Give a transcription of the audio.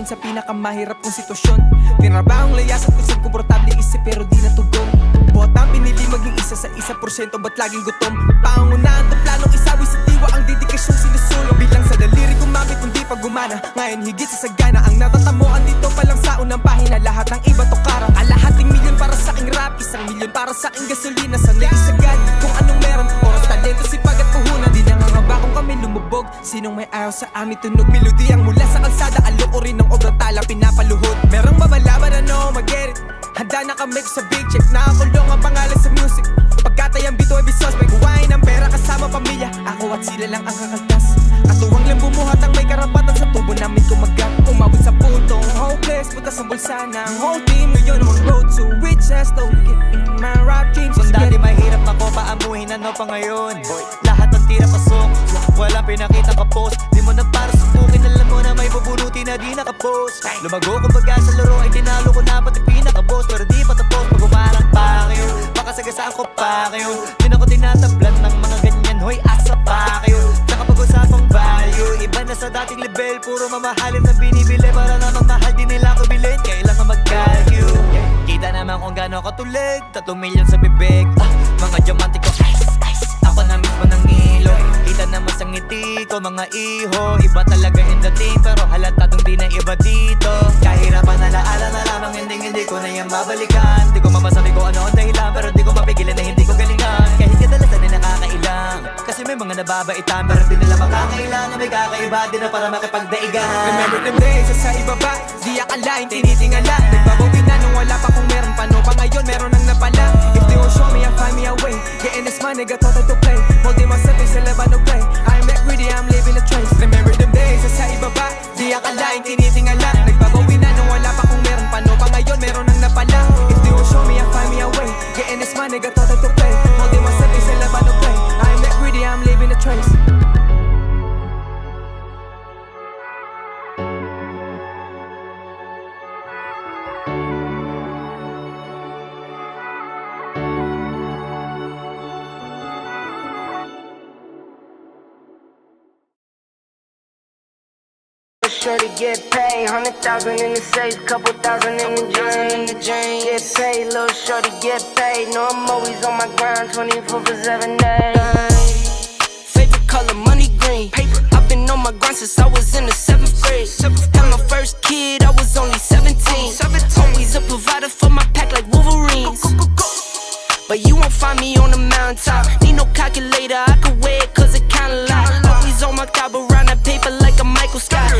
amin sa pinakamahirap kong sitwasyon. Tinrabahong layas at kusang komportable isip pero di natugon. Botang pinili maging isa sa 1%, ba't laging gutom? Pangunahan to planong isawi sa diwa ang dedikasyong sinusulong. Bilang sa daliri gumamit hindi pa gumana, ngayon higit sa sagana. Ang natatamuan dito pa lang sa unang pahina, lahat ng iba to kara. Kalahating milyon para sa aking rap, 1 milyon para sa aking gasolina. Sanay isagad kung anong meron, oras, talento, sipag at puhunan. Di nangangamba kung kami lumubog, sinong may ayaw sa amin tunog. Melodiyang mula sa kalsada, alok rin ng obrang tala pinapaluhod. Merong babalaban ano, mag-get it. Handa na kami sa big check, nakakulong ang pangalan sa music. Pagkatayang bito ay bisos, may kuwain ng pera kasama pamilya. Ako at sila lang ang kakaltas. Katuwang lang bumuhat ang may karapatan sa tubo namin kumagat. Umabot sa puntong hopeless, butas ang bulsa ng whole team. Ngayon ang road to riches, though get in my rap dreams. Kung dati mahirap ako paamuhin, ano pa ngayon? Lahat ng tira pasok, walang pinakita ka post. Di mo na para subukin, alam mo na may bubunuti na di nakapost. Lumago kumbaga sa laro ay tinalo ko na pati pinaka-boss. Pero di pa tapos pag umarang pa kayo, baka sagasaan ko pa kayo. Di na ko tinatablan ng mga ganyan, hoy asa pa kayo. Tsaka pag-usapang value, iba na sa dating level. Puro mamahalin na binibili para namang mahal din nila ko bilhin. Kailangan mag-value, kita naman kung gano'n katulig, 3 milyon sa bibig. Mga diamante ko ice, ice, ako na mismo ng ilo. Kita naman sa ngiti ko mga iho, iba talaga in the team, pero halatadong di na iba dito. Kahirapan na laala na lamang, hindi ko na yan babalikan. Di ko mamasabi ko ano ang dahilan, pero di ko mapigilan na hindi ko galingan. Kahit kadalasan ay nakakailang, kasi may mga nababaitan, pero di nila makakailan na may kakaiba, di na para makipagdaigan. Remember them days, sa ibaba, di akalain, tinitingala. Nagbabawi na nung wala pa kung meron pa, no pa ngayon meron ang napala. If they won't show me, I'll find me a way. Getting this money, got total to play. Holding myself in sa laban of play. I'm not greedy, I'm leaving a trace. Remember them days, sa ibaba, di akalain, tinitingala. Nagbabawi na nung wala pa kung meron pa, no pa ngayon meron ang napala. If they won't show me, I'll find me a way. Getting this money, got total to play. Holding myself in sa laban of play. I'm not greedy, I'm leaving a trace. Sure to get paid, 100,000 in the safe, couple thousand in the drain. Get paid, little shorty get paid. No, I'm always on my grind, 24 for 7 days. Favorite color, money green. Paper. I've been on my grind since I was in the 7th grade. Had my first kid, I was only 17. Always a provider for my pack like Wolverine. But you won't find me on the mountaintop. Need no calculator, I can weigh it cause it kinda lie. Always on my top, around that paper like a Michael Scott.